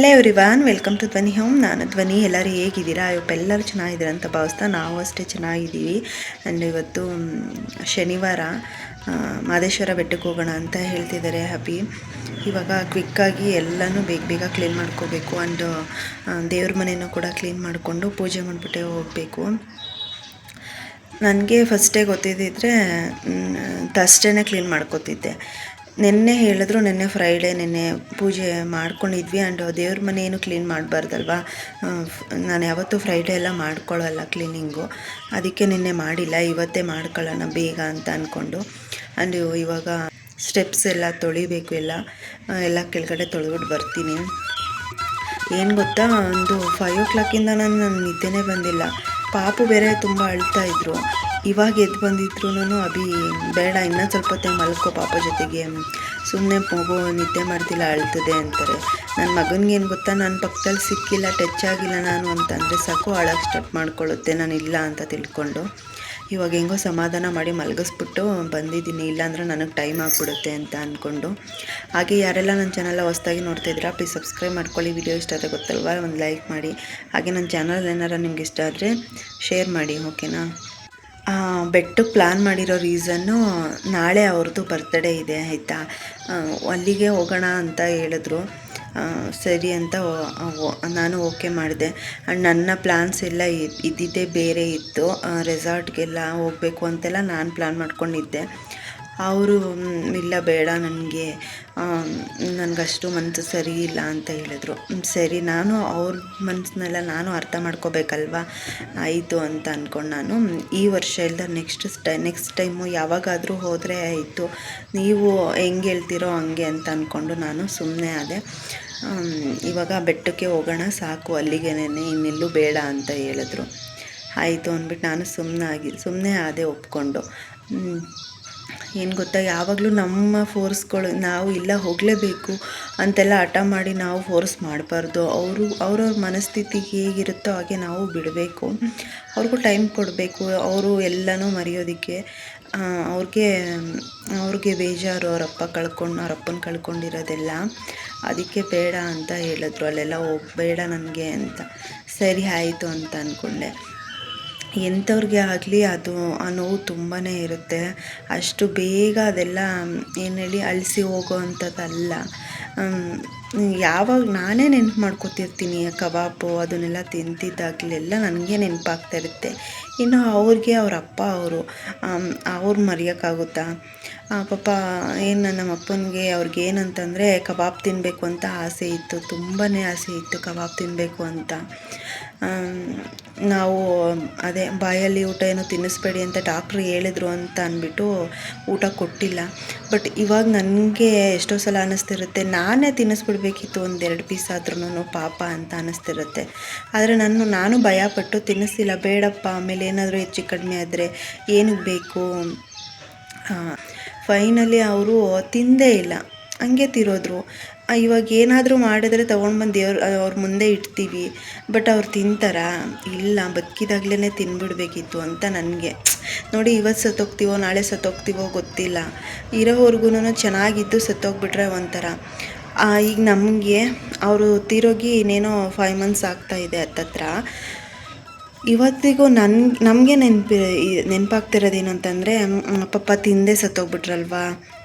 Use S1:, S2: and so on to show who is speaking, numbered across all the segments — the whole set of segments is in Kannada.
S1: ಹಲೋ ಎವ್ರಿವಾನ್, ವೆಲ್ಕಮ್ ಟು ಧ್ವನಿ ಹೋಮ್. ನಾನು ಧ್ವನಿ. ಎಲ್ಲರೂ ಹೇಗಿದ್ದೀರಾ? ಎಲ್ಲರೂ ಚೆನ್ನಾಗಿದ್ದೀರಾ ಅಂತ ಭಾವಿಸ್ತಾ ನಾವು ಅಷ್ಟೇ ಚೆನ್ನಾಗಿದ್ದೀವಿ. ಆ್ಯಂಡ್ ಇವತ್ತು ಶನಿವಾರ, ಮಾದೇಶ್ವರ ಬೆಟ್ಟಕ್ಕೆ ಹೋಗೋಣ ಅಂತ ಹೇಳ್ತಿದ್ದಾರೆ ಹ್ಯಾಪಿ. ಇವಾಗ ಕ್ವಿಕ್ಕಾಗಿ ಎಲ್ಲನೂ ಬೇಗ ಬೇಗ ಕ್ಲೀನ್ ಮಾಡ್ಕೋಬೇಕು. ಆ್ಯಂಡ್ ದೇವ್ರ ಮನೆಯೂ ಕೂಡ ಕ್ಲೀನ್ ಮಾಡಿಕೊಂಡು ಪೂಜೆ ಮಾಡಿಬಿಟ್ಟೆ ಹೋಗಬೇಕು. ನನಗೆ ಫಸ್ಟೇ ಗೊತ್ತಿದ್ದಿದ್ರೆ ಥರ್ಸ್ಡೇನೇ ಕ್ಲೀನ್ ಮಾಡ್ಕೋತಿದ್ದೆ. ನಿನ್ನೆ ಹೇಳಿದ್ರು, ನಿನ್ನೆ ಫ್ರೈಡೇ, ನಿನ್ನೆ ಪೂಜೆ ಮಾಡ್ಕೊಂಡಿದ್ವಿ. ಆ್ಯಂಡ್ ದೇವ್ರ ಮನೆ ಏನು ಕ್ಲೀನ್ ಮಾಡಬಾರ್ದಲ್ವ. ನಾನು ಯಾವತ್ತೂ ಫ್ರೈಡೇ ಎಲ್ಲ ಮಾಡ್ಕೊಳ್ಳಲ್ಲ ಕ್ಲೀನಿಂಗು. ಅದಕ್ಕೆ ನಿನ್ನೆ ಮಾಡಿಲ್ಲ, ಇವತ್ತೇ ಮಾಡ್ಕೊಳ್ಳೋಣ ಬೇಗ ಅಂತ ಅಂದ್ಕೊಂಡು. ಆ್ಯಂಡ್ ಇವಾಗ ಸ್ಟೆಪ್ಸ್ ಎಲ್ಲ ತೊಳಿಬೇಕು. ಎಲ್ಲ ಕೆಳಗಡೆ ತೊಳೆದ್ಬಿಟ್ಟು ಬರ್ತೀನಿ. ಏನು ಗೊತ್ತಾ, ಒಂದು 5 o'clock ನಾನು ನಿದ್ದೆನೇ ಬಂದಿಲ್ಲ. ಪಾಪು ಬೇರೆ ತುಂಬ ಅಳ್ತಾಯಿದ್ರು. ಇವಾಗ ಎದ್ದು ಬಂದಿದ್ರು ಅಭಿ ಬೇಡ, ಇನ್ನೊಂದು ಸ್ವಲ್ಪ ಹೊತ್ತು ಮಲ್ಕೋ ಪಾಪ ಜೊತೆಗೆ, ಸುಮ್ಮನೆ ಮಗು ನಿದ್ದೆ ಮಾಡ್ತಿಲ್ಲ ಅಳ್ತದೆ ಅಂತಾರೆ. ನನ್ನ ಮಗನಿಗೆ ಏನು ಗೊತ್ತಾ, ನನ್ನ ಪಕ್ಕದಲ್ಲಿ ಸಿಕ್ಕಿಲ್ಲ, ಟಚ್ ಆಗಿಲ್ಲ ನಾನು ಅಂತಂದರೆ ಸಾಕು ಅಳಕ್ಕೆ ಸ್ಟಾರ್ಟ್ ಮಾಡ್ಕೊಳ್ಳುತ್ತೆ, ನಾನು ಇಲ್ಲ ಅಂತ ತಿಳ್ಕೊಂಡು. ಇವಾಗ ಹೆಂಗೋ ಸಮಾಧಾನ ಮಾಡಿ ಮಲಗಿಸ್ಬಿಟ್ಟು ಬಂದಿದ್ದೀನಿ, ಇಲ್ಲಾಂದ್ರೆ ನನಗೆ ಟೈಮ್ ಆಗಿಬಿಡುತ್ತೆ ಅಂತ ಅಂದ್ಕೊಂಡು. ಹಾಗೆ ಯಾರೆಲ್ಲ ನನ್ನ ಚಾನಲ್ ಹೊಸದಾಗಿ ನೋಡ್ತಾಯಿದ್ದೀರಾ, ಪ್ಲೀಸ್ ಸಬ್ಸ್ಕ್ರೈಬ್ ಮಾಡ್ಕೊಳ್ಳಿ. ವಿಡಿಯೋ ಇಷ್ಟ ಆದರೆ ಗೊತ್ತಲ್ವ, ಒಂದು ಲೈಕ್ ಮಾಡಿ. ಹಾಗೆ ನನ್ನ ಚಾನಲ್ ಏನಾರು ನಿಮ್ಗೆ ಇಷ್ಟ ಆದರೆ ಶೇರ್ ಮಾಡಿ, ಓಕೆನಾ? ಬೆಟ್ಟಕ್ಕೆ ಪ್ಲ್ಯಾನ್ ಮಾಡಿರೋ ರೀಸನ್ನು, ನಾಳೆ ಅವ್ರದ್ದು ಬರ್ತ್ಡೇ ಇದೆ ಆಯಿತಾ. ಅಲ್ಲಿಗೆ ಹೋಗೋಣ ಅಂತ ಹೇಳಿದ್ರು. ಸರಿ ಅಂತ ನಾನು ಓಕೆ ಮಾಡಿದೆ. ಆ್ಯಂಡ್ ನನ್ನ ಪ್ಲ್ಯಾನ್ಸ್ ಎಲ್ಲ ಇದ್ದಿದ್ದೇ ಬೇರೆ ಇತ್ತು. ರೆಸಾರ್ಟ್ಗೆಲ್ಲ ಹೋಗಬೇಕು ಅಂತೆಲ್ಲ ನಾನು ಪ್ಲ್ಯಾನ್ ಮಾಡ್ಕೊಂಡಿದ್ದೆ. ಅವರು ಇಲ್ಲ ಬೇಡ, ನನಗಷ್ಟು ಮನಸ್ಸು ಸರಿ ಇಲ್ಲ ಅಂತ ಹೇಳಿದ್ರು. ಸರಿ, ನಾನು ಅವ್ರ ಮನಸ್ಸನ್ನೆಲ್ಲ ನಾನು ಅರ್ಥ ಮಾಡ್ಕೋಬೇಕಲ್ವ, ಆಯಿತು ಅಂತ ಅಂದ್ಕೊಂಡು ನಾನು ಈ ವರ್ಷ ಇಲ್ಲ ನೆಕ್ಸ್ಟ್ ಟೈಮು ಯಾವಾಗಾದರೂ ಹೋದರೆ ಆಯಿತು, ನೀವು ಹೆಂಗೆ ಹೇಳ್ತೀರೋ ಹಂಗೆ ಅಂತ ಅಂದ್ಕೊಂಡು ನಾನು ಸುಮ್ಮನೆ ಆದೆ. ಇವಾಗ ಬೆಟ್ಟಕ್ಕೆ ಹೋಗೋಣ ಸಾಕು, ಅಲ್ಲಿಗೇನೆ, ಇನ್ನೆಲ್ಲೂ ಬೇಡ ಅಂತ ಹೇಳಿದ್ರು. ಆಯಿತು ಅಂದ್ಬಿಟ್ಟು ನಾನು ಸುಮ್ಮನೆ ಆದೆ ಒಪ್ಕೊಂಡು. ಏನು ಗೊತ್ತಾ, ಯಾವಾಗಲೂ ನಮ್ಮ ಫೋರ್ಸ್ಗಳು, ನಾವು ಇಲ್ಲ ಹೋಗಲೇಬೇಕು ಅಂತೆಲ್ಲ ಹಠ ಮಾಡಿ ನಾವು ಫೋರ್ಸ್ ಮಾಡಬಾರ್ದು. ಅವ್ರವ್ರ ಮನಸ್ಥಿತಿ ಹೇಗಿರುತ್ತೋ ಹಾಗೆ ನಾವು ಬಿಡಬೇಕು. ಅವ್ರಿಗೂ ಟೈಮ್ ಕೊಡಬೇಕು. ಅವರು ಎಲ್ಲನೂ ಮರೆಯೋದಕ್ಕೆ ಅವ್ರಿಗೆ ಬೇಜಾರು, ಅವ್ರ ಅಪ್ಪನ ಕಳ್ಕೊಂಡಿರೋದೆಲ್ಲ. ಅದಕ್ಕೆ ಬೇಡ ಅಂತ ಹೇಳಿದ್ರು, ಅಲ್ಲೆಲ್ಲ ಹೋಗಬೇಡ ನನಗೆ ಅಂತ. ಸರಿ ಆಯಿತು ಅಂತ ಅಂದ್ಕೊಂಡೆ. ಎಂಥವ್ರಿಗೆ ಆಗಲಿ ಅದು ಆ ನೋವು ತುಂಬಾ ಇರುತ್ತೆ. ಅಷ್ಟು ಬೇಗ ಅದೆಲ್ಲ ಏನು ಹೇಳಿ ಅಳಿಸಿ ಹೋಗೋ ಅಂಥದ್ದಲ್ಲ. ಯಾವಾಗ ನಾನೇ ನೆನಪು ಮಾಡ್ಕೊತಿರ್ತೀನಿ ಕಬಾಬು ಅದನ್ನೆಲ್ಲ ತಿಂತಿದ್ದಾಗಲೆಲ್ಲ ನನಗೆ ನೆನಪಾಗ್ತಾ ಇರುತ್ತೆ. ಇನ್ನು ಅವ್ರಿಗೆ ಅವ್ರ ಅಪ್ಪ ಅವ್ರು ಮರೆಯೋಕ್ಕಾಗುತ್ತಾ? ಪಾಪ ನಮ್ಮ ಅಪ್ಪನಿಗೆ ಅವ್ರಿಗೆ ಏನಂತಂದರೆ ಕಬಾಬ್ ತಿನ್ನಬೇಕು ಅಂತ ಆಸೆ ಇತ್ತು, ತುಂಬಾ ಆಸೆ ಇತ್ತು ಕಬಾಬ್ ತಿನ್ನಬೇಕು ಅಂತ. ನಾವು ಅದೇ ಬಾಯಲ್ಲಿ ಊಟ ಏನೋ ತಿನ್ನಿಸ್ಬೇಡಿ ಅಂತ ಡಾಕ್ಟ್ರು ಹೇಳಿದ್ರು ಅಂತ ಅಂದ್ಬಿಟ್ಟು ಊಟ ಕೊಟ್ಟಿಲ್ಲ. ಬಟ್ ಇವಾಗ ನನಗೆ ಎಷ್ಟೋ ಸಲ ಅನ್ನಿಸ್ತಿರುತ್ತೆ, ನಾನೇ ತಿನ್ನಿಸ್ಬಿಡ್ಬೇಕಿತ್ತು 1-2 ಪೀಸ್ ಆದ್ರೂ ಪಾಪ ಅಂತ ಅನ್ನಿಸ್ತಿರುತ್ತೆ. ಆದರೆ ನಾನು ಭಯಪಟ್ಟು ತಿನ್ನಿಸ್ತಿಲ್ಲ. ಬೇಡಪ್ಪ, ಆಮೇಲೆ ಏನಾದರೂ ಹೆಚ್ಚು ಕಡಿಮೆ ಆದರೆ ಏನಕ್ಕೆ ಬೇಕು. ಫೈನಲಿ ಅವರು ತಿಂದೇ ಇಲ್ಲ, ಹಂಗೆ ತಿರೋದ್ರು. ಇವಾಗ ಏನಾದರೂ ಮಾಡಿದ್ರೆ ತೊಗೊಂಡ್ಬಂದು ಅವ್ರ ಮುಂದೆ ಇಡ್ತೀವಿ, ಬಟ್ ಅವ್ರು ತಿಂತಾರಾ? ಇಲ್ಲ, ಬದುಕಿದಾಗಲೇ ತಿನ್ಬಿಡ್ಬೇಕಿತ್ತು ಅಂತ ನನಗೆ. ನೋಡಿ, ಇವತ್ತು ಸತ್ತೋಗ್ತೀವೋ ನಾಳೆ ಸತ್ತೋಗ್ತೀವೋ ಗೊತ್ತಿಲ್ಲ. ಇರೋವರೆಗೂ ಚೆನ್ನಾಗಿದ್ದು ಸತ್ತೋಗ್ಬಿಟ್ರೆ ಒಂಥರ. ಈಗ ನಮಗೆ ಅವರು ತೀರೋಗಿ ಇನ್ನೇನೋ 5 months ಆಗ್ತಾಯಿದೆ ಹತ್ತತ್ರ. ಇವತ್ತಿಗೂ ನಮಗೆ ನೆನಪಾಗ್ತಿರೋದೇನು ಅಂತಂದರೆ, ಪಾಪ ತಿಂದೇ ಸತ್ತೋಗ್ಬಿಟ್ರಲ್ವಾ.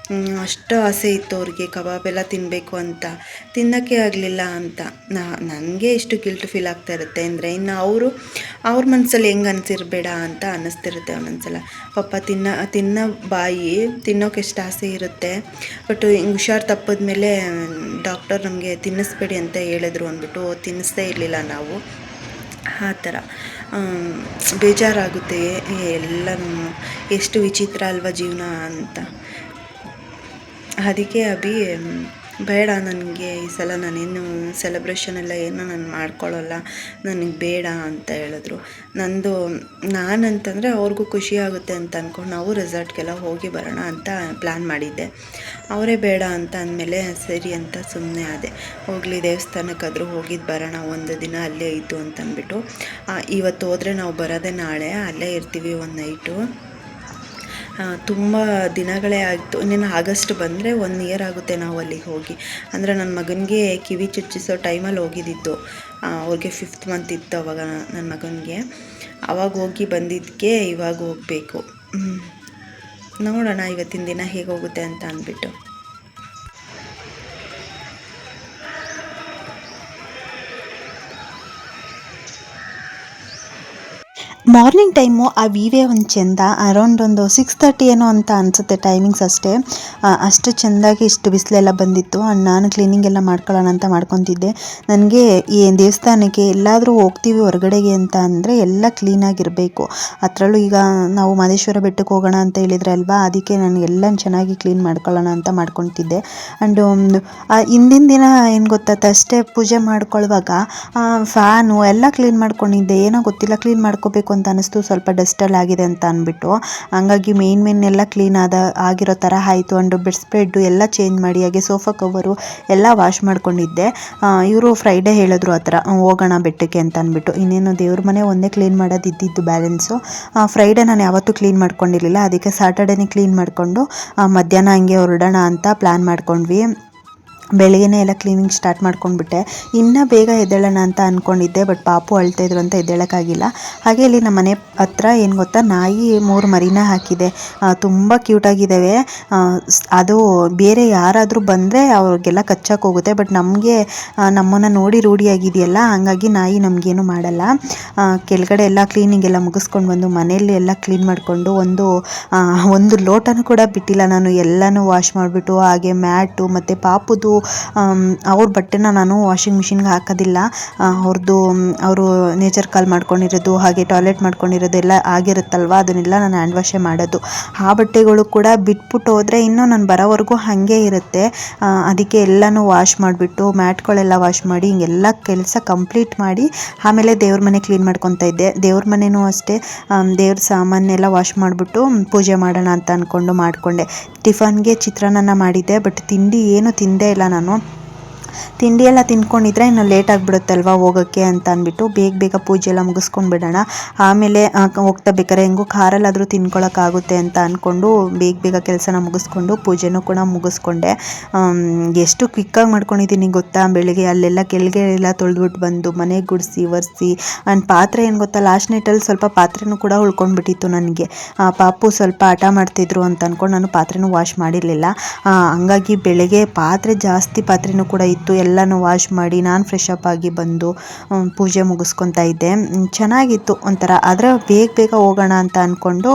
S1: ಅಷ್ಟು ಆಸೆ ಇತ್ತು ಅವ್ರಿಗೆ ಕಬಾಬೆಲ್ಲ ತಿನ್ನಬೇಕು ಅಂತ, ತಿನ್ನೋಕ್ಕೆ ಆಗಲಿಲ್ಲ ಅಂತ. ನನಗೆ ಎಷ್ಟು ಗಿಲ್ಟ್ ಫೀಲ್ ಆಗ್ತಾ ಇರುತ್ತೆ ಅಂದರೆ, ಇನ್ನು ಅವ್ರ ಮನಸ್ಸಲ್ಲಿ ಹೆಂಗೆ ಅನಿಸಿರ್ಬೇಡ ಅಂತ ಅನ್ನಿಸ್ತಿರುತ್ತೆ ಒಂದೊಂದ್ಸಲ. ಪಾಪ ತಿನ್ನೋ ಬಾಯಿ ತಿನ್ನೋಕೆ ಎಷ್ಟು ಆಸೆ ಇರುತ್ತೆ. ಬಟ್ ಹಿಂಗೆ ಹುಷಾರು ತಪ್ಪಿದ್ಮೇಲೆ ಡಾಕ್ಟರ್ ನಮಗೆ ತಿನ್ನಿಸ್ಬೇಡಿ ಅಂತ ಹೇಳಿದ್ರು ಅಂದ್ಬಿಟ್ಟು ತಿನ್ನಿಸ್ದೇ ಇರಲಿಲ್ಲ ನಾವು. ಆ ಥರ ಬೇಜಾರಾಗುತ್ತೆ ಎಲ್ಲನೂ. ಎಷ್ಟು ವಿಚಿತ್ರ ಅಲ್ವ ಜೀವನ ಅಂತ. ಅದಕ್ಕೆ ಅಭಿ ಬೇಡ, ನನಗೆ ಈ ಸಲ ನಾನೇನು ಸೆಲೆಬ್ರೇಷನ್ ಎಲ್ಲ ಏನು ನಾನು ಮಾಡ್ಕೊಳ್ಳಲ್ಲ, ನನಗೆ ಬೇಡ ಅಂತ ಹೇಳಿದ್ರು. ನಾನಂತಂದರೆ ಅವ್ರಿಗೂ ಖುಷಿ ಆಗುತ್ತೆ ಅಂತ ಅಂದ್ಕೊಂಡು ನಾವು ರೆಸಾರ್ಟ್ಗೆಲ್ಲ ಹೋಗಿ ಬರೋಣ ಅಂತ ಪ್ಲ್ಯಾನ್ ಮಾಡಿದ್ದೆ. ಅವರೇ ಬೇಡ ಅಂತ ಅಂದಮೇಲೆ ಸರಿ ಅಂತ ಸುಮ್ಮನೆ ಆದೆ. ಹೋಗಲಿ, ದೇವಸ್ಥಾನಕ್ಕಾದರೂ ಹೋಗಿದ್ದು ಬರೋಣ, ಒಂದು ದಿನ ಅಲ್ಲೇ ಇದ್ದು ಅಂತ ಅಂದ್ಬಿಟ್ಟು. ಇವತ್ತು ಹೋದರೆ ನಾವು ಬರೋದೇ ನಾಳೆ, ಅಲ್ಲೇ ಇರ್ತೀವಿ 1 night. ತುಂಬ ದಿನಗಳೇ ಆಯಿತು. ಇನ್ನೇನು ಆಗಸ್ಟ್ ಬಂದರೆ 1 ಇಯರ್ ಆಗುತ್ತೆ ನಾವು ಅಲ್ಲಿಗೆ ಹೋಗಿ. ಅಂದರೆ ನನ್ನ ಮಗನಿಗೆ ಕಿವಿ ಚುಚ್ಚಿಸೋ ಟೈಮಲ್ಲಿ ಹೋಗಿದ್ದಿತ್ತು. ಅವ್ರಿಗೆ 5th ಮಂತ್ ಇತ್ತು ಅವಾಗ ನನ್ನ ಮಗನಿಗೆ. ಆವಾಗ ಹೋಗಿ ಬಂದಿದ್ದಕ್ಕೆ ಇವಾಗ ಹೋಗಬೇಕು. ನೋಡೋಣ ಇವತ್ತಿನ ದಿನ ಹೇಗೆ ಹೋಗುತ್ತೆ ಅಂತ ಅಂದ್ಬಿಟ್ಟು.
S2: ಮಾರ್ನಿಂಗ್ ಟೈಮು ಆ ವಿವೇ ಒಂದು ಚೆಂದ. ಅರೌಂಡ್ ಒಂದು 6:30 ಏನೋ ಅಂತ ಅನಿಸುತ್ತೆ ಟೈಮಿಂಗ್ಸ್ ಅಷ್ಟೇ. ಅಷ್ಟು ಚೆಂದಾಗಿ ಇಷ್ಟು ಬಿಸಿಲೆಲ್ಲ ಬಂದಿತ್ತು. ನಾನು ಕ್ಲೀನಿಂಗ್ ಎಲ್ಲ ಮಾಡ್ಕೊಳ್ಳೋಣ ಅಂತ ಮಾಡ್ಕೊತಿದ್ದೆ. ನನಗೆ ಈ ದೇವಸ್ಥಾನಕ್ಕೆ ಎಲ್ಲಾದರೂ ಹೋಗ್ತೀವಿ ಹೊರಗಡೆಗೆ ಅಂತ ಅಂದರೆ ಎಲ್ಲ ಕ್ಲೀನಾಗಿರಬೇಕು. ಅದರಲ್ಲೂ ಈಗ ನಾವು ಮಹದೇಶ್ವರ ಬೆಟ್ಟಕ್ಕೆ ಹೋಗೋಣ ಅಂತ ಹೇಳಿದ್ರೆ ಅಲ್ವಾ, ಅದಕ್ಕೆ ನಾನು ಎಲ್ಲ ಚೆನ್ನಾಗಿ ಕ್ಲೀನ್ ಮಾಡ್ಕೊಳ್ಳೋಣ ಅಂತ ಮಾಡ್ಕೊತಿದ್ದೆ. ಆ್ಯಂಡ್ ಹಿಂದಿನ ದಿನ ಏನು ಗೊತ್ತಾ, ಅಷ್ಟೇ ಪೂಜೆ ಮಾಡ್ಕೊಳ್ಳುವಾಗ ಫ್ಯಾನು ಎಲ್ಲ ಕ್ಲೀನ್ ಮಾಡ್ಕೊಂಡಿದ್ದೆ. ಏನೋ ಗೊತ್ತಿಲ್ಲ, ಕ್ಲೀನ್ ಮಾಡ್ಕೋಬೇಕು ಅಂತ ಅನಿಸ್ತು. ಸ್ವಲ್ಪ ಡಸ್ಟಲ್ಲಿ ಆಗಿದೆ ಅಂತ ಅಂದ್ಬಿಟ್ಟು ಹಂಗಾಗಿ ಮೇನ್ ಎಲ್ಲ ಕ್ಲೀನ್ ಆಗಿರೋ ಥರ ಆಯಿತು. ಅಂಡು ಬೆಡ್ ಸ್ಪ್ರೆಡ್ಡು ಎಲ್ಲ ಚೇಂಜ್ ಮಾಡಿ, ಹಾಗೆ ಸೋಫಾ ಕವರು ಎಲ್ಲ ವಾಶ್ ಮಾಡ್ಕೊಂಡಿದ್ದೆ. ಇವರು ಫ್ರೈಡೇ ಹೇಳಿದ್ರು ಆ ಥರ ಹೋಗೋಣ ಬೆಟ್ಟಕ್ಕೆ ಅಂತ ಅಂದ್ಬಿಟ್ಟು. ಇನ್ನೇನು ದೇವ್ರ ಮನೆ ಒಂದೇ ಕ್ಲೀನ್ ಮಾಡೋದು ಇದ್ದಿದ್ದು ಬ್ಯಾಲೆನ್ಸು. ಫ್ರೈಡೇ ನಾನು ಯಾವತ್ತೂ ಕ್ಲೀನ್ ಮಾಡ್ಕೊಂಡಿರಲಿಲ್ಲ, ಅದಕ್ಕೆ ಸ್ಯಾಟರ್ಡೇನೇ ಕ್ಲೀನ್ ಮಾಡಿಕೊಂಡು ಮಧ್ಯಾಹ್ನ ಹಂಗೆ ಹೊರಡೋಣ ಅಂತ ಪ್ಲ್ಯಾನ್ ಮಾಡ್ಕೊಂಡ್ವಿ. ಬೆಳಗ್ಗೆನೇ ಎಲ್ಲ ಕ್ಲೀನಿಂಗ್ ಸ್ಟಾರ್ಟ್ ಮಾಡ್ಕೊಂಡ್ಬಿಟ್ಟೆ. ಇನ್ನೂ ಬೇಗ ಎದ್ದೇಳೋಣ ಅಂತ ಅಂದ್ಕೊಂಡಿದ್ದೆ, ಬಟ್ ಪಾಪು ಅಳ್ತಾಯಿದ್ರು ಅಂತ ಎದ್ದೇಳೋಕ್ಕಾಗಿಲ್ಲ. ಹಾಗೆ ಇಲ್ಲಿ ನಮ್ಮ ಮನೆ ಹತ್ರ ಏನು ಗೊತ್ತಾ, ನಾಯಿ 3 ಮರಿನ ಹಾಕಿದೆ. ತುಂಬ ಕ್ಯೂಟಾಗಿದ್ದಾವೆ. ಅದು ಬೇರೆ ಯಾರಾದರೂ ಬಂದರೆ ಅವ್ರಿಗೆಲ್ಲ ಕಚ್ಚಕ್ಕೆ ಹೋಗುತ್ತೆ, ಬಟ್ ನಮಗೆ ನಮ್ಮನ್ನು ನೋಡಿ ರೂಢಿಯಾಗಿದೆಯಲ್ಲ, ಹಾಗಾಗಿ ನಾಯಿ ನಮಗೇನು ಮಾಡಲ್ಲ. ಕೆಳಗಡೆ ಎಲ್ಲ ಕ್ಲೀನಿಂಗ್ ಎಲ್ಲ ಮುಗಿಸ್ಕೊಂಡು ಬಂದು ಮನೆಯಲ್ಲಿ ಎಲ್ಲ ಕ್ಲೀನ್ ಮಾಡಿಕೊಂಡು ಒಂದು ಲೋಟನೂ ಕೂಡ ಬಿಟ್ಟಿಲ್ಲ ನಾನು. ಎಲ್ಲನೂ ವಾಶ್ ಮಾಡಿಬಿಟ್ಟು, ಹಾಗೆ ಮ್ಯಾಟು ಮತ್ತು ಪಾಪುದು ಅವ್ರ ಬಟ್ಟೆನ ನಾನು ವಾಷಿಂಗ್ ಮಿಷಿನ್ಗೆ ಹಾಕೋದಿಲ್ಲ. ಅವರು ನೇಚರ್ ಕಾಲ್ ಮಾಡ್ಕೊಂಡಿರೋದು, ಹಾಗೆ ಟಾಯ್ಲೆಟ್ ಮಾಡ್ಕೊಂಡಿರೋದು ಎಲ್ಲ ಆಗಿರುತ್ತಲ್ವ, ಅದನ್ನೆಲ್ಲ ನಾನು ಹ್ಯಾಂಡ್ ವಾಶೇ ಮಾಡೋದು. ಆ ಬಟ್ಟೆಗಳು ಕೂಡ ಬಿಟ್ಬಿಟ್ಟು ಹೋದರೆ ಇನ್ನೂ ನಾನು ಬರೋವರೆಗೂ ಹಾಗೆ ಇರುತ್ತೆ. ಅದಕ್ಕೆ ಎಲ್ಲನೂ ವಾಶ್ ಮಾಡಿಬಿಟ್ಟು ಮ್ಯಾಟ್ಗಳೆಲ್ಲ ವಾಶ್ ಮಾಡಿ ಹಿಂಗೆಲ್ಲ ಕೆಲಸ ಕಂಪ್ಲೀಟ್ ಮಾಡಿ ಆಮೇಲೆ ದೇವ್ರ ಮನೆ ಕ್ಲೀನ್ ಮಾಡ್ಕೊತಾ ಇದ್ದೆ. ದೇವ್ರ ಮನೆಯೂ ಅಷ್ಟೇ, ದೇವ್ರ ಸಾಮಾನೆಲ್ಲ ವಾಶ್ ಮಾಡಿಬಿಟ್ಟು ಪೂಜೆ ಮಾಡೋಣ ಅಂತ ಅಂದ್ಕೊಂಡು ಮಾಡಿಕೊಂಡೆ. ಟಿಫನ್ಗೆ ಚಿತ್ರಾನ್ನ ಮಾಡಿದ್ದೆ, ಬಟ್ ತಿಂಡಿ ಏನು ತಿಂದೇ ಇಲ್ಲ ನಾನು. ತಿಂಡಿ ಎಲ್ಲ ತಿನ್ಕೊಂಡಿದ್ರೆ ಇನ್ನು ಲೇಟ್ ಆಗಿಬಿಡುತ್ತಲ್ವ ಹೋಗೋಕ್ಕೆ ಅಂತ ಅಂದ್ಬಿಟ್ಟು ಬೇಗ ಪೂಜೆ ಎಲ್ಲ ಮುಗಿಸ್ಕೊಂಡು ಬಿಡೋಣ. ಆಮೇಲೆ ಹೋಗ್ತಾ ಬೇಕಾರೆ ಹೆಂಗೂ ಕಾರಲ್ಲಾದರೂ ತಿನ್ಕೊಳ್ಳೋಕ್ಕಾಗುತ್ತೆ ಅಂತ ಅಂದ್ಕೊಂಡು ಬೇಗ ಕೆಲಸನ ಮುಗಿಸ್ಕೊಂಡು ಪೂಜೆನೂ ಕೂಡ ಮುಗಿಸ್ಕೊಂಡೆ. ಎಷ್ಟು ಕ್ವಿಕ್ಕಾಗಿ ಮಾಡ್ಕೊಂಡಿದ್ದೀನಿ ಗೊತ್ತಾ. ಬೆಳಿಗ್ಗೆ ಅಲ್ಲೆಲ್ಲ ಕೆಳಗೆ ಎಲ್ಲ ತೊಳೆದ್ಬಿಟ್ಟು ಬಂದು ಮನೆಗೆ ಗುಡಿಸಿ ಒರೆಸಿ. ಆ್ಯಂಡ್ ಪಾತ್ರೆ ಏನು ಗೊತ್ತಾ, ಲಾಸ್ಟ್ ನೈಟಲ್ಲಿ ಸ್ವಲ್ಪ ಪಾತ್ರೆನೂ ಕೂಡ ಉಳ್ಕೊಂಡ್ಬಿಟ್ಟಿತ್ತು ನನಗೆ. ಪಾಪು ಸ್ವಲ್ಪ ಹಠ ಮಾಡ್ತಿದ್ರು ಅಂತ ಅಂದ್ಕೊಂಡು ನಾನು ಪಾತ್ರೆನೂ ವಾಶ್ ಮಾಡಿರಲಿಲ್ಲ. ಹಂಗಾಗಿ ಬೆಳಗ್ಗೆ ಜಾಸ್ತಿ ಪಾತ್ರೆನೂ ಕೂಡ ಇತ್ತು. ಎಲ್ಲನೂ ವಾಶ್ ಮಾಡಿ ನಾನು ಫ್ರೆಶ್ ಅಪ್ ಆಗಿ ಬಂದು ಪೂಜೆ ಮುಗಿಸ್ಕೊತಾ ಇದ್ದೆ. ಚೆನ್ನಾಗಿತ್ತು ಒಂಥರ. ಆದರೆ ಬೇಗ ಹೋಗೋಣ ಅಂತ ಅಂದ್ಕೊಂಡು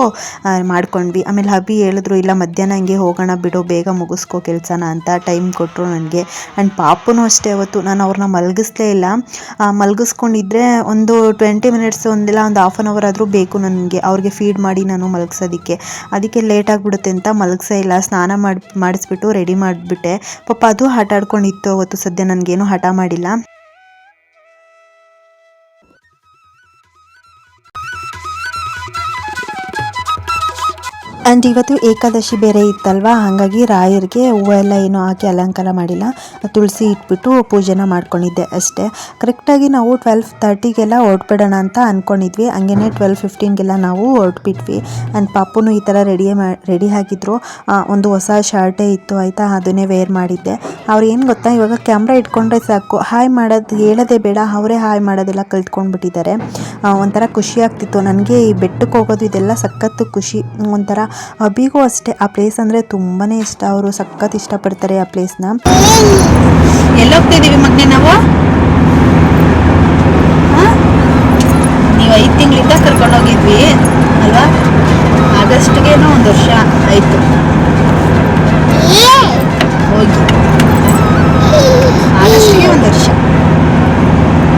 S2: ಮಾಡ್ಕೊಂಡ್ವಿ. ಆಮೇಲೆ ಹಬ್ಬಿ ಹೇಳಿದ್ರು, ಇಲ್ಲ ಮಧ್ಯಾಹ್ನ ಹಂಗೆ ಹೋಗೋಣ ಬಿಡು, ಬೇಗ ಮುಗಿಸ್ಕೋ ಕೆಲಸನ ಅಂತ ಟೈಮ್ ಕೊಟ್ಟರು ನನಗೆ. ಆ್ಯಂಡ್ ಪಾಪುನೂ ಅಷ್ಟೇ, ಅವತ್ತು ನಾನು ಅವ್ರನ್ನ ಮಲಗಿಸ್ಲೇ ಇಲ್ಲ. ಮಲಗಿಸ್ಕೊಂಡಿದ್ರೆ ಒಂದು 20 ಮಿನಿಟ್ಸ್ ಒಂದು 1/2 ಅವರ್ ಆದರೂ ಬೇಕು ನನಗೆ ಅವ್ರಿಗೆ ಫೀಡ್ ಮಾಡಿ ನಾನು ಮಲಗಿಸೋದಕ್ಕೆ. ಅದಕ್ಕೆ ಲೇಟ್ ಆಗಿಬಿಡುತ್ತೆ ಅಂತ ಮಲಗಿಸೇ ಇಲ್ಲ. ಸ್ನಾನ ಮಾಡಿಸ್ಬಿಟ್ಟು ರೆಡಿ ಮಾಡಿಬಿಟ್ಟೆ. ಪಾಪ ಅದು ಆಟ ಆಡ್ಕೊಂಡಿತ್ತು ಅವತ್ತು. ಸದ್ಯ ನನಗೇನು ಹಠ ಮಾಡಿಲ್ಲ. ಆ್ಯಂಡ್ ಇವತ್ತು ಏಕಾದಶಿ ಬೇರೆ ಇತ್ತಲ್ವ, ಹಾಗಾಗಿ ರಾಯರಿಗೆ ಹೂವೆಲ್ಲ ಏನೂ ಹಾಕಿ ಅಲಂಕಾರ ಮಾಡಿಲ್ಲ. ತುಳಸಿ ಇಟ್ಬಿಟ್ಟು ಪೂಜೆನ ಮಾಡ್ಕೊಂಡಿದ್ದೆ ಅಷ್ಟೇ. ಕರೆಕ್ಟಾಗಿ ನಾವು 12:30ಗೆಲ್ಲ ಹೊರಟ್ಬಿಡೋಣ ಅಂತ ಅಂದ್ಕೊಂಡಿದ್ವಿ. ಹಂಗೇ 12:15ಗೆಲ್ಲ ನಾವು ಹೊರಟ್ಬಿಟ್ವಿ. ಆ್ಯಂಡ್ ಪಾಪುನು ಈ ಥರ ರೆಡಿ ಆಗಿದ್ರು. ಒಂದು ಹೊಸ ಶರ್ಟೇ ಇತ್ತು ಆಯಿತಾ, ಅದನ್ನೇ ವೇರ್ ಮಾಡಿದ್ದೆ. ಅವ್ರು ಏನು ಗೊತ್ತಾ, ಇವಾಗ ಕ್ಯಾಮ್ರಾ ಇಟ್ಕೊಂಡ್ರೆ ಸಾಕು, ಹಾಯ್ ಮಾಡೋದು ಹೇಳೋದೇ ಬೇಡ, ಅವರೇ ಹಾಯ್ ಮಾಡೋದೆಲ್ಲ ಕಲ್ತ್ಕೊಂಡ್ಬಿಟ್ಟಿದ್ದಾರೆ. ಒಂಥರ ಖುಷಿ ಆಗ್ತಿತ್ತು ನನಗೆ. ಈ ಬೆಟ್ಟಕ್ಕೆ ಹೋಗೋದು ಇದೆಲ್ಲ ಸಖತ್ತು ಖುಷಿ. ಒಂಥರ ಅಭಿಗೂ ಅಷ್ಟೇ ಆ ಪ್ಲೇಸ್ ಅಂದರೆ ತುಂಬಾ ಇಷ್ಟ. ಅವರು ಸಖತ್ ಇಷ್ಟಪಡ್ತಾರೆ ಆ ಪ್ಲೇಸ್ನ.
S1: ಎಲ್ಲೋಗ್ತಿದ್ದೀವಿ ಮಗನೇ ನಾವು? ನೀವು 5 ತಿಂಗಳಿಂದ ಕರ್ಕೊಂಡೋಗಿದ್ವಿ ಅಲ್ವಾ? ಆಗಸ್ಟ್ಗೇನೋ 1 ವರ್ಷ ಆಯಿತು ಹೋಗಿ. ಆಗಸ್ಟ್ಗೆ 1 ವರ್ಷ.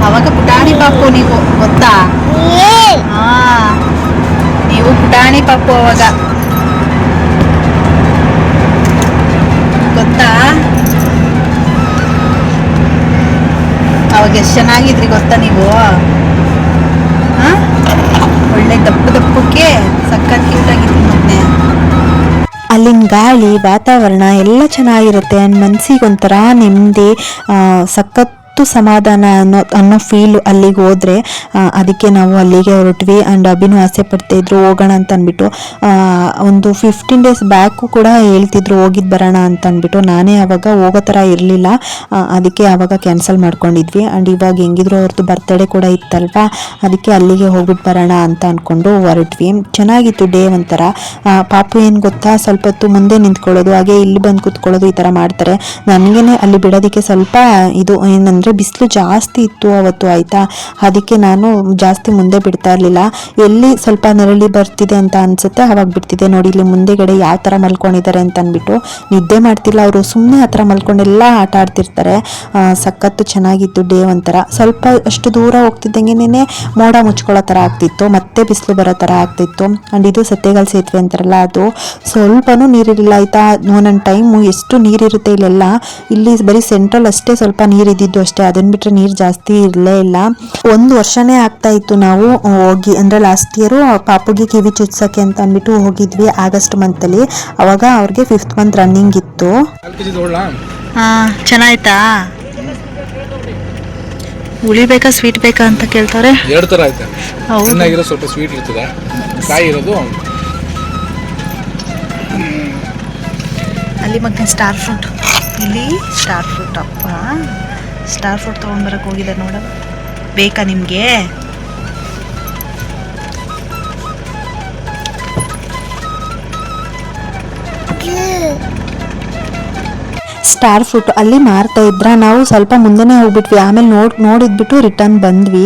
S1: ಅವಾಗ ಪುಟಾಣಿ ಪಾಪು ನೀವು, ಗೊತ್ತಾ? ನೀವು ಪುಟಾಣಿ ಪಾಪು ಅವಾಗ, ಗೊತ್ತಾ? ಅವಾಗ ಎಷ್ಟು ಚೆನ್ನಾಗಿದ್ರಿ ಗೊತ್ತಾ ನೀವು? ಒಳ್ಳೆ ದಪ್ಪಕ್ಕೆ ಸಖತ್ ಕ್ಯೂಟಾಗಿದ್ರಿ ಮತ್ತೆ.
S2: ಅಲ್ಲಿನ ಗಾಳಿ ವಾತಾವರಣ ಎಲ್ಲ ಚೆನ್ನಾಗಿರುತ್ತೆ. ಆ್ಯಂಡ್ ಮನಸ್ಸಿಗೆ ಒಂಥರ ನೆಮ್ಮದಿ, ಸಖತ್ ಸಮಾಧಾನ ಅನ್ನೋ ಫೀಲ್ ಅಲ್ಲಿಗೆ ಹೋದ್ರೆ ಅದಕ್ಕೆ ನಾವು ಅಲ್ಲಿಗೆ ಹೊರಟ್ವಿ. ಆ್ಯಂಡ್ ಅಭಿನೂ ಆಸೆ ಪಡ್ತಾ ಇದ್ರು ಹೋಗೋಣ ಅಂತ ಅಂದ್ಬಿಟ್ಟು. ಒಂದು 15 days ಬ್ಯಾಕು ಕೂಡ ಹೇಳ್ತಿದ್ರು ಹೋಗಿದ್ದು ಬರೋಣ ಅಂತ ಅಂದ್ಬಿಟ್ಟು. ನಾನೇ ಅವಾಗ ಹೋಗೋ ಥರ ಇರಲಿಲ್ಲ, ಅದಕ್ಕೆ ಆವಾಗ ಕ್ಯಾನ್ಸಲ್ ಮಾಡ್ಕೊಂಡಿದ್ವಿ. ಆ್ಯಂಡ್ ಇವಾಗ ಹೆಂಗಿದ್ರು ಅವ್ರದ್ದು ಬರ್ತಡೇ ಕೂಡ ಇತ್ತಲ್ವಾ, ಅದಕ್ಕೆ ಅಲ್ಲಿಗೆ ಹೋಗ್ಬಿಟ್ಟು ಬರೋಣ ಅಂತ ಅಂದ್ಕೊಂಡು ಹೊರಟ್ವಿ. ಚೆನ್ನಾಗಿತ್ತು ಡೇ ಒಂಥರ. ಪಾಪು ಏನು ಗೊತ್ತಾ, ಸ್ವಲ್ಪ ಹೊತ್ತು ಮುಂದೆ ನಿಂತ್ಕೊಳ್ಳೋದು, ಹಾಗೆ ಇಲ್ಲಿ ಬಂದು ಕೂತ್ಕೊಳ್ಳೋದು, ಈ ಥರ ಮಾಡ್ತಾರೆ. ನನಗೇನೆ ಅಲ್ಲಿ ಬಿಡೋದಕ್ಕೆ ಸ್ವಲ್ಪ ಇದು ಏನಂದರೆ ಬಿಸಿಲು ಜಾಸ್ತಿ ಇತ್ತು ಅವತ್ತು, ಆಯಿತಾ. ಅದಕ್ಕೆ ನಾನು ಜಾಸ್ತಿ ಮುಂದೆ ಬಿಡ್ತಾ ಇರಲಿಲ್ಲ. ಎಲ್ಲಿ ಸ್ವಲ್ಪ ನೆರಳಿ ಬರ್ತಿದೆ ಅಂತ ಅನಿಸುತ್ತೆ ಅವಾಗ ಬಿಡ್ತಿದ್ದೆ. ನೋಡಿ ಇಲ್ಲಿ ಮುಂದೆಗಡೆ ಯಾವ ಥರ ಮಲ್ಕೊಂಡಿದ್ದಾರೆ ಅಂತ ಅಂದ್ಬಿಟ್ಟು. ನಿದ್ದೆ ಮಾಡ್ತಿಲ್ಲ ಅವರು, ಸುಮ್ಮನೆ ಆ ಥರ ಮಲ್ಕೊಂಡೆಲ್ಲ ಆಟ ಆಡ್ತಿರ್ತಾರೆ. ಸಖತ್ತು ಚೆನ್ನಾಗಿತ್ತು ಡೇ ಒಂಥರ. ಸ್ವಲ್ಪ ಅಷ್ಟು ದೂರ ಹೋಗ್ತಿದ್ದಂಗೆನೇ ಮೋಡ ಮುಚ್ಕೊಳ್ಳೋ ಥರ ಆಗ್ತಿತ್ತು, ಮತ್ತೆ ಬಿಸಿಲು ಬರೋ ಥರ ಆಗ್ತಿತ್ತು. ಆ್ಯಂಡ್ ಇದು ಸತ್ಯಗಾಲ್ ಸೇತುವೆ ಅಂತಾರಲ್ಲ, ಅದು ಸ್ವಲ್ಪನೂ ನೀರಿರಲಿಲ್ಲ ಆಯಿತಾ. ಒಂದೊಂದು ಟೈಮು ಎಷ್ಟು ನೀರಿರುತ್ತೆ ಇಲ್ಲೆಲ್ಲ. ಇಲ್ಲಿ ಬರೀ ಸೆಂಟ್ರಲ್ ಅಷ್ಟೇ ಸ್ವಲ್ಪ ನೀರಿದ್ದಿದ್ದು ಅಷ್ಟೇ, ಅದನ್ನು ಬಿಟ್ಟರೆ ನೀರು ಜಾಸ್ತಿ ಇರಲೇ ಇಲ್ಲ. 1 ವರ್ಷನೇ ಆಗ್ತಾ ಇತ್ತು ನಾವು ಹೋಗಿ, ಅಂದರೆ ಲಾಸ್ಟ್ ಇಯರು ಪಾಪುಗೆ ಕಿವಿ ಚುಚ್ಸೋಕ್ಕೆ ಅಂತ ಅಂದ್ಬಿಟ್ಟು ಹೋಗಿದ್ವಿ ಆಗಸ್ಟ್ ಮಂತಲ್ಲಿ. ಅವಾಗ ಅವ್ರಿಗೆ 5th month ರನ್ನಿಂಗ್ ಇತ್ತು. ಚೆನ್ನಾಯ್ತಾ? ಹುಳಿ ಬೇಕಾ ಸ್ವೀಟ್ ಬೇಕಾ ಅಂತ ಕೇಳ್ತಾರೆ.
S3: 2 ಥರ ಐತೆ. ಚೆನ್ನಾಗಿರೋ ಸ್ವಲ್ಪ ಸ್ವೀಟ್ ಇರ್ತದೆ, ಕಾಯಿ ಇರೋದು.
S2: ಅಲ್ಲಿ ಮಗ ಸ್ಟಾರ್ ಫ್ರೂಟ್, ಇಲ್ಲಿ ಸ್ಟಾರ್ ಫ್ರೂಟ್. ಅಪ್ಪ ಸ್ಟಾರ್ ಫ್ರೂಟ್ ತೊಗೊಂಡ್ಬರಕ್ಕೆ ಹೋಗಿದ್ದಾರೆ ನೋಡ. ಬೇಕಾ ನಿಮಗೆ? ಸ್ಟಾರ್ ಫ್ರೂಟ್ ಅಲ್ಲಿ ಮಾರ್ತಾ ಇದ್ರ. ನಾವು ಸ್ವಲ್ಪ ಮುಂದೆನೇ ಹೋಗ್ಬಿಟ್ವಿ, ಆಮೇಲೆ ನೋಡಿದ್ಬಿಟ್ಟು ರಿಟರ್ನ್ ಬಂದ್ವಿ.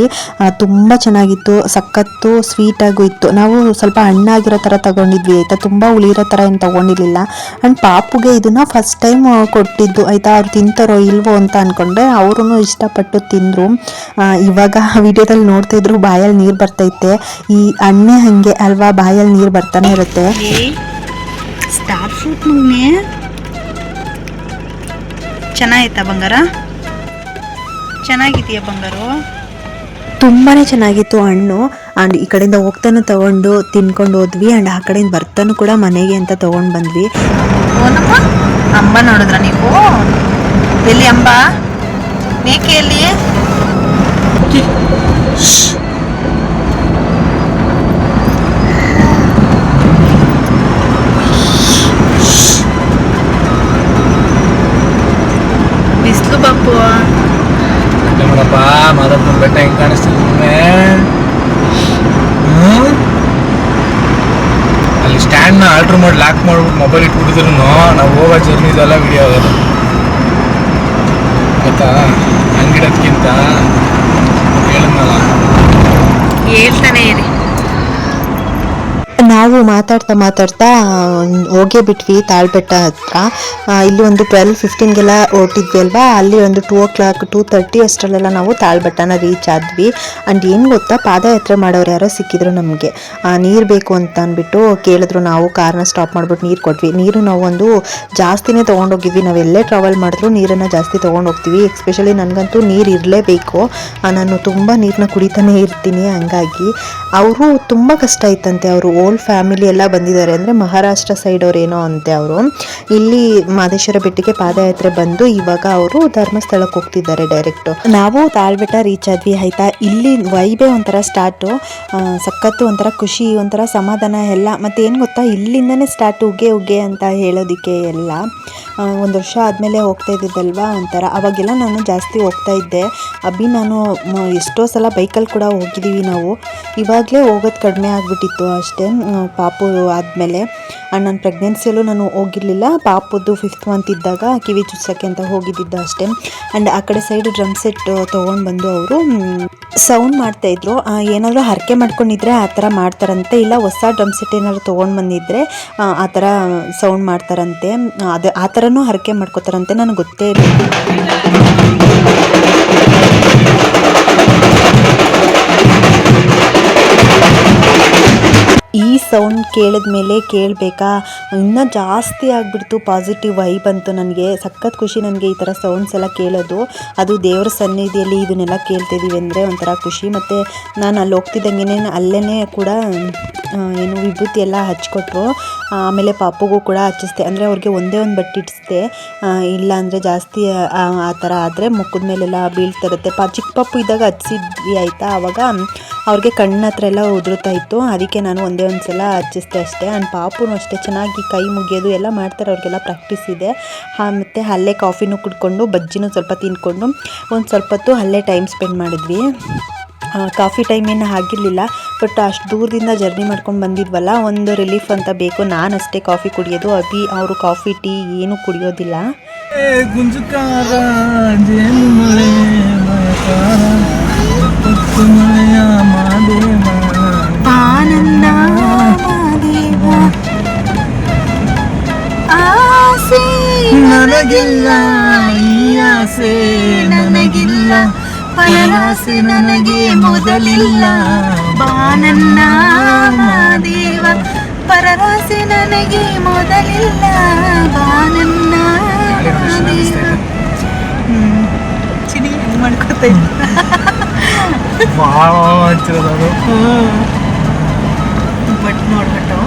S2: ತುಂಬ ಚೆನ್ನಾಗಿತ್ತು, ಸಖತ್ತು ಸ್ವೀಟಾಗೂ ಇತ್ತು. ನಾವು ಸ್ವಲ್ಪ ಹಣ್ಣಾಗಿರೋ ಥರ ತಗೊಂಡಿದ್ವಿ ಆಯಿತಾ, ತುಂಬ ಉಳಿರೋ ಥರ ಏನು ತೊಗೊಂಡಿರಲಿಲ್ಲ. ಆ್ಯಂಡ್ ಪಾಪುಗೆ ಇದನ್ನು ಫಸ್ಟ್ ಟೈಮ್ ಕೊಟ್ಟಿದ್ದು ಆಯಿತಾ. ಅವ್ರು ತಿಂತಾರೋ ಇಲ್ವೋ ಅಂತ ಅಂದ್ಕೊಂಡೆ, ಅವರು ಇಷ್ಟಪಟ್ಟು ತಿಂದರು. ಇವಾಗ ವಿಡಿಯೋದಲ್ಲಿ ನೋಡ್ತಾ ಇದ್ರು ಬಾಯಲ್ಲಿ ನೀರು ಬರ್ತೈತೆ. ಈ ಹಣ್ಣೆ ಹಾಗೆ ಅಲ್ವಾ, ಬಾಯಲ್ಲಿ ನೀರು ಬರ್ತಾನೆ ಇರುತ್ತೆ. ಸ್ಟಾರ್ ಫ್ರೂಟ್ ಚೆನ್ನಾಗಿತ್ತಾ ಬಂಗಾರ? ಚೆನ್ನಾಗಿದೆಯಾ ಬಂಗಾರು? ತುಂಬಾ ಚೆನ್ನಾಗಿತ್ತು ಹಣ್ಣು. ಆ್ಯಂಡ್ ಈ ಕಡೆಯಿಂದ ಹೋಗ್ತಾನು ತಗೊಂಡು ತಿನ್ಕೊಂಡು ಹೋದ್ವಿ. ಆ್ಯಂಡ್ ಆ ಕಡೆಯಿಂದ ಬರ್ತಾನು ಕೂಡ ಮನೆಗೆ ಅಂತ ತೊಗೊಂಡು ಬಂದ್ವಿ. ಓನಮ್ಮ, ಅಂಬ ನೋಡಿದ್ರ ನೀವು? ಎಲ್ಲಿ ಅಂಬ? ಮೇಕೆ ಎಲ್ಲಿ? ಬಿಸಿಲು ಬಾಪು
S3: ನೋಡಪ್ಪ, ಮಾದಪ್ಪನ ಬೆಟ್ಟ ಹೆಂಗೆ ಕಾಣಿಸ್ತಿದ್ದೆ. ಅಲ್ಲಿ ಸ್ಟ್ಯಾಂಡ್ನ ಆಲ್ಟ್ರ್ ಮಾಡಿ ಲಾಕ್ ಮಾಡ್ಬಿಟ್ಟು ಮೊಬೈಲ್ ಇಟ್ಬಿಟ್ಟಿದ್ರು ನಾವು ಹೋಗೋ ಜರ್ನಿದೆಲ್ಲ ವಿಡಿಯೋ ಆಗೋದು ಗೊತ್ತಾ. ಹಂಗಿಡೋದ್ಕಿಂತ ಹೇಳಿದ್ನಲ್ಲ,
S2: ಹೇಳ್ತಾನೆ ಇರಿ. ನಾವು ಮಾತಾಡ್ತಾ ಹೋಗೇ ಬಿಟ್ವಿ ತಾಳ್ಬೆಟ್ಟ ಹತ್ರ. ಇಲ್ಲಿ ಒಂದು 12:15ಗೆಲ್ಲ ಹೊರಟಿದ್ವಿ ಅಲ್ವಾ, ಅಲ್ಲಿ ಒಂದು 2 o'clock 2:30 ಅಷ್ಟರಲ್ಲೆಲ್ಲ ನಾವು ತಾಳ್ಬೆಟ್ಟನ ರೀಚ್ ಆದ್ವಿ. ಆ್ಯಂಡ್ ಏನು ಗೊತ್ತಾ, ಪಾದಯಾತ್ರೆ ಮಾಡೋರು ಯಾರೋ ಸಿಕ್ಕಿದ್ರು ನಮಗೆ. ನೀರು ಬೇಕು ಅಂತ ಅಂದ್ಬಿಟ್ಟು ಕೇಳಿದ್ರು. ನಾವು ಕಾರ್ನ ಸ್ಟಾಪ್ ಮಾಡಿಬಿಟ್ಟು ನೀರು ಕೊಟ್ವಿ. ನೀರು ನಾವು ಒಂದು ಜಾಸ್ತಿನೇ ತೊಗೊಂಡೋಗಿದ್ವಿ. ನಾವೆಲ್ಲೇ ಟ್ರಾವೆಲ್ ಮಾಡಿದ್ರು ನೀರನ್ನು ಜಾಸ್ತಿ ತೊಗೊಂಡೋಗ್ತೀವಿ. ಎಸ್ಪೆಷಲಿ ನನಗಂತೂ ನೀರು ಇರಲೇಬೇಕು, ನಾನು ತುಂಬ ನೀರನ್ನ ಕುಡಿತಾನೆ ಇರ್ತೀನಿ. ಹಂಗಾಗಿ ಅವರು ತುಂಬ ಕಷ್ಟ ಇತ್ತಂತೆ. ಅವರು ಓಲ್ಡ್ ಫ್ಯಾಮಿಲಿ ಎಲ್ಲ ಬಂದಿದ್ದಾರೆ, ಅಂದರೆ ಮಹಾರಾಷ್ಟ್ರ ಸೈಡ್ ಅವ್ರು ಏನೋ ಅಂತೆ. ಅವರು ಇಲ್ಲಿ ಮಾದೇಶ್ವರ ಬೆಟ್ಟಕ್ಕೆ ಪಾದಯಾತ್ರೆ ಬಂದು ಇವಾಗ ಅವರು ಧರ್ಮಸ್ಥಳಕ್ಕೆ ಹೋಗ್ತಿದ್ದಾರೆ ಡೈರೆಕ್ಟು. ನಾವು ತಾಳ್ಬೆಟ್ಟ ರೀಚ್ ಆದ್ವಿ ಆಯಿತಾ. ಇಲ್ಲಿ ವೈಬೇ ಒಂಥರ ಸ್ಟಾರ್ಟು, ಸಖತ್ತು ಒಂಥರ ಖುಷಿ, ಒಂಥರ ಸಮಾಧಾನ ಎಲ್ಲ. ಮತ್ತು ಏನು ಗೊತ್ತಾ, ಇಲ್ಲಿಂದನೇ ಸ್ಟಾರ್ಟ್ ಉಗ್ಗೆ ಅಂತ ಹೇಳೋದಕ್ಕೆ ಎಲ್ಲ. 1 ವರ್ಷ ಆದಮೇಲೆ ಹೋಗ್ತಾ ಇದ್ದಿದ್ದಲ್ವಾ ಒಂಥರ. ಅವಾಗೆಲ್ಲ ನಾನು ಜಾಸ್ತಿ ಹೋಗ್ತಾ ಇದ್ದೆ. ನಾನು ಎಷ್ಟೋ ಸಲ ಬೈಕಲ್ಲಿ ಕೂಡ ಹೋಗಿದ್ದೀವಿ ನಾವು. ಇವಾಗಲೇ ಹೋಗೋದು ಕಡಿಮೆ ಆಗಿಬಿಟ್ಟಿತ್ತು ಅಷ್ಟೇ, ಪಾಪು ಆದಮೇಲೆ. ಆ್ಯಂಡ್ ನನ್ನ ಪ್ರೆಗ್ನೆನ್ಸಿಯಲ್ಲೂ ನಾನು ಹೋಗಿರಲಿಲ್ಲ. ಪಾಪುದು 5th month ಇದ್ದಾಗ ಕಿವಿ ಚುಚ್ಚೋಕ್ಕೆ ಅಂತ ಹೋಗಿದ್ದಿದ್ದ ಅಷ್ಟೇ. ಆ್ಯಂಡ್ ಆ ಕಡೆ ಸೈಡು ಡ್ರಮ್ ಸೆಟ್ ತೊಗೊಂಡು ಬಂದು ಅವರು ಸೌಂಡ್ ಮಾಡ್ತಾಯಿದ್ರು. ಏನಾದರೂ ಹರಕೆ ಮಾಡ್ಕೊಂಡಿದ್ರೆ ಆ ಥರ ಮಾಡ್ತಾರಂತೆ, ಇಲ್ಲ ಹೊಸ ಡ್ರಮ್ ಸೆಟ್ ಏನಾದರೂ ತೊಗೊಂಡು ಬಂದಿದ್ದರೆ ಆ ಥರ ಸೌಂಡ್ ಮಾಡ್ತಾರಂತೆ. ಅದು ಆ ಥರನೂ ಹರಕೆ ಮಾಡ್ಕೋತಾರಂತೆ, ನನಗೆ ಗೊತ್ತೇ ಇಲ್ಲ. ಈ ಸೌಂಡ್ ಕೇಳಿದ್ಮೇಲೆ ಕೇಳಬೇಕಾ ಇನ್ನೂ ಜಾಸ್ತಿ ಆಗಿಬಿಡ್ತು, ಪಾಸಿಟಿವ್ ವೈಬ್ ಅಂತು. ನನಗೆ ಸಖತ್ ಖುಷಿ ನನಗೆ ಈ ಥರ ಸೌಂಡ್ಸ್ ಎಲ್ಲ ಕೇಳೋದು, ಅದು ದೇವ್ರ ಸನ್ನಿಧಿಯಲ್ಲಿ ಇದನ್ನೆಲ್ಲ ಕೇಳ್ತಿದ್ದೀವಿ ಅಂದರೆ ಒಂಥರ ಖುಷಿ. ಮತ್ತು ನಾನು ಅಲ್ಲಿ ಹೋಗ್ತಿದ್ದಂಗೆ ಅಲ್ಲೇ ಕೂಡ ಏನು ವಿಭೂತಿ ಎಲ್ಲ ಹಚ್ಕೊಟ್ರು. ಆಮೇಲೆ ಪಾಪುಗೂ ಕೂಡ ಹಚ್ಚಿಸ್ದೆ, ಅಂದರೆ ಅವ್ರಿಗೆ ಒಂದೇ ಒಂದು ಬಟ್ಟೆ ಇಡಿಸ್ದೆ, ಇಲ್ಲ ಅಂದರೆ ಜಾಸ್ತಿ ಆ ಥರ ಆದರೆ ಮುಖದ ಮೇಲೆಲ್ಲ ಬೀಳ್ತಿರುತ್ತೆ. ಚಿಕ್ಕ ಪಾಪು ಇದ್ದಾಗ ಹಚ್ಚಿದ್ವಿ ಆಯಿತಾ, ಆವಾಗ ಅವ್ರಿಗೆ ಕಣ್ಣ ಹತ್ರ ಎಲ್ಲ ಉದುರುತ್ತಾ ಇತ್ತು, ಅದಕ್ಕೆ ನಾನು ಒಂದೇ ಒಂದು ಸಲ ಹಚ್ಚಿಸ್ದೆ ಅಷ್ಟೇ. ಆ್ಯಂಡ್ ಪಾಪುನು ಅಷ್ಟೇ ಚೆನ್ನಾಗಿ ಕೈ ಮುಗಿಯೋದು ಎಲ್ಲ ಮಾಡ್ತಾರೆ, ಅವ್ರಿಗೆಲ್ಲ ಪ್ರಾಕ್ಟೀಸ್ ಇದೆ. ಮತ್ತು ಅಲ್ಲೇ ಕಾಫಿನೂ ಕುಡ್ಕೊಂಡು ಬಜ್ಜಿನೂ ಸ್ವಲ್ಪ ತಿಂದ್ಕೊಂಡು ಒಂದು ಸ್ವಲ್ಪ ಹೊತ್ತು ಅಲ್ಲೇ ಟೈಮ್ ಸ್ಪೆಂಡ್ ಮಾಡಿದ್ವಿ. ಕಾಫಿ ಟೈಮ್ ಏನು ಆಗಿರಲಿಲ್ಲ, ಬಟ್ ಅಷ್ಟು ದೂರದಿಂದ ಜರ್ನಿ ಮಾಡ್ಕೊಂಡು ಬಂದಿದ್ವಲ್ಲ, ಒಂದು ರಿಲೀಫ್ ಅಂತ ಬೇಕು. ನಾನು ಅಷ್ಟೇ ಕಾಫಿ ಕುಡಿಯೋದು, ಅಭಿ ಅವರು ಕಾಫಿ ಟೀ ಏನೂ ಕುಡಿಯೋದಿಲ್ಲ.
S3: ಗುಂಜುಕಾರ ಜೇನು ಮಳೆ ಮಯಕಾರ ಮಳೆಯ ಮಾದೇವ
S2: ಆನಂದ ಮಾದೇವ ಆಸೆ
S3: ನನಗಿಲ್ಲ ಈ ಆಸೆ ನನಗಿಲ್ಲ,
S2: ಪರರಾಸೆ ನನಗೆ ಮೊದಲಿಲ್ಲ, ಬಾನನ್ನ ಮಾದೇವ ಪರರಾಸೆ ನನಗೆ ಮೊದಲಿಲ್ಲ, ಬಾನನ್ನ ಮಾದೇವ. ಚಿನಿ ಹೆಂಗ್ ಮಾಡ್ಕೊತಾ ಇದ್ದ
S3: ಭಾಳ ಹಚ್ಚಿರೋದು
S2: ಬಟ್ ನೋಡ್ಬಿಟ್ಟು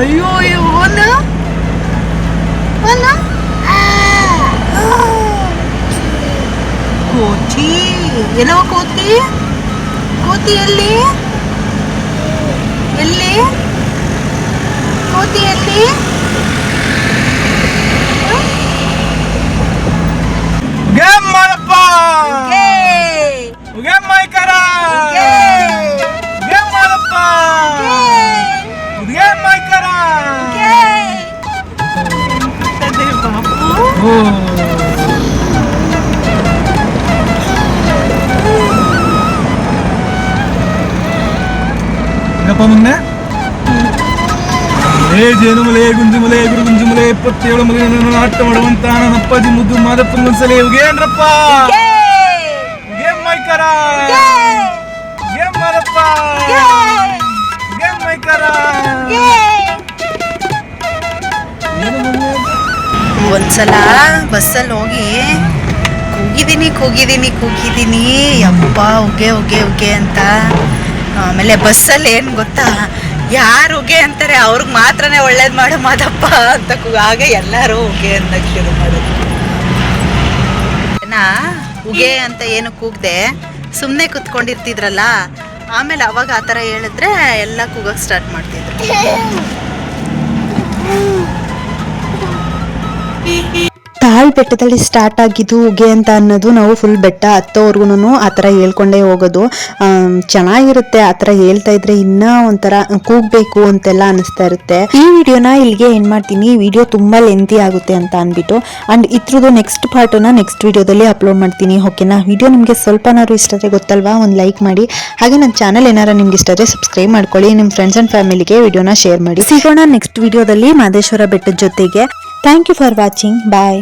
S2: ಅಯ್ಯೋ ಅಯ್ಯೋ ಕೋತಿ ಏನೋ ಕೋತಿ ಕೋತಿ ಎಲ್ಲಿ ಎಲ್ಲಿ ಕೋತಿ ಎಲ್ಲಿ
S3: ಗೇಮ್ ಮಾಡಪ್ಪ ಗೇಮ್ ಮೈಕರ ಗೇಮ್ ಮಾಡಪ್ಪ ಗೇಮ್ ಮೈಕರ
S2: ಬಾಪು
S3: ಏನಪ್ಪ ಮುಂದೆ ಜೇನು ಮಲೆ ಗುಂಜು ಮಲೆ ಗುರು ಗುಂಜು ಮಲೆ 27 ಮಲೆ ಆಟ ಮಾಡುವಂತ ನನ್ನ ಅಪ್ಪಾಜಿ ಮುದ್ದು ಮಾದಪ್ಪನ ಒಂದ್ಸಲ ಏನ್ರಪ್ಪ ಗೇಮ್ ಮೈಕರ ಗೇಮ್ ಮಾಡಪ್ಪ ಗೇಮ್ ಮೈಕರ
S1: ಒಂದ್ಸಲ ಬಸ್ಸಲ್ಲಿ ಹೋಗಿ ಕೂಗಿದ್ದೀನಿ ಯಪ್ಪ ಉಗೆ ಅಂತ. ಆಮೇಲೆ ಬಸ್ಸಲ್ಲಿ ಏನು ಗೊತ್ತಾ, ಯಾರು ಉಗೆ ಅಂತಾರೆ ಅವ್ರಿಗೆ ಮಾತ್ರನೇ ಒಳ್ಳೇದು ಮಾಡು ಮಾದಪ್ಪ ಅಂತ ಆಗ ಎಲ್ಲರೂ ಉಗೆ ಅನ್ನಕ್ಕೆ ಶುರು ಮಾಡೋದು. ಉಗೆ ಅಂತ ಏನು ಕೂಗದೆ ಸುಮ್ಮನೆ ಕುತ್ಕೊಂಡಿರ್ತಿದ್ರಲ್ಲ, ಆಮೇಲೆ ಅವಾಗ ಆ ಥರ ಹೇಳಿದ್ರೆ ಎಲ್ಲ ಕೂಗಕ್ಕೆ ಸ್ಟಾರ್ಟ್ ಮಾಡ್ತಿದ್ರು.
S2: ತಾಳ್ ಬೆಟ್ಟದಲ್ಲಿ ಸ್ಟಾರ್ಟ್ ಆಗಿದ್ದು ಉಗೆ ಅಂತ ಅನ್ನೋದು, ನಾವು ಫುಲ್ ಬೆಟ್ಟ ಹತ್ತೋವರೆಗೂ ಆ ಥರ ಹೇಳ್ಕೊಂಡೇ ಹೋಗೋದು. ಚೆನ್ನಾಗಿರುತ್ತೆ ಆ ಥರ ಹೇಳ್ತಾ ಇದ್ರೆ, ಇನ್ನೂ ಒಂಥರ ಕೂಗಬೇಕು ಅಂತೆಲ್ಲ ಅನಿಸ್ತಾ ಇರುತ್ತೆ. ಈ ವಿಡಿಯೋನ ಇಲ್ಲಿಗೆ ಏನು ಮಾಡ್ತೀನಿ, ಈ ವಿಡಿಯೋ ತುಂಬ ಲೆಂತಿ ಆಗುತ್ತೆ ಅಂತ ಅಂದ್ಬಿಟ್ಟು. ಆ್ಯಂಡ್ ಇದ್ರದ್ದು ನೆಕ್ಸ್ಟ್ ಪಾರ್ಟನ್ನ ನೆಕ್ಸ್ಟ್ ವಿಡಿಯೋದಲ್ಲಿ ಅಪ್ಲೋಡ್ ಮಾಡ್ತೀನಿ. ಓಕೆನಾ? ವಿಡಿಯೋ ನಿಮಗೆ ಸ್ವಲ್ಪನಾದ್ರು ಇಷ್ಟ ಆದರೆ ಗೊತ್ತಲ್ವಾ, ಒಂದು ಲೈಕ್ ಮಾಡಿ. ಹಾಗೆ ನನ್ನ ಚಾನಲ್ ಏನಾರು ನಿಮ್ಗೆ ಇಷ್ಟ ಆದರೆ ಸಬ್ಸ್ಕ್ರೈಬ್ ಮಾಡ್ಕೊಳ್ಳಿ. ನಿಮ್ಮ ಫ್ರೆಂಡ್ಸ್ ಆ್ಯಂಡ್ ಫ್ಯಾಮಿಲಿಗೆ ವಿಡಿಯೋನ ಶೇರ್ ಮಾಡಿ. ಸಿಗೋಣ ನೆಕ್ಸ್ಟ್ ವಿಡಿಯೋದಲ್ಲಿ ಮಹದೇಶ್ವರ ಬೆಟ್ಟದ ಜೊತೆಗೆ. Thank you for watching. Bye.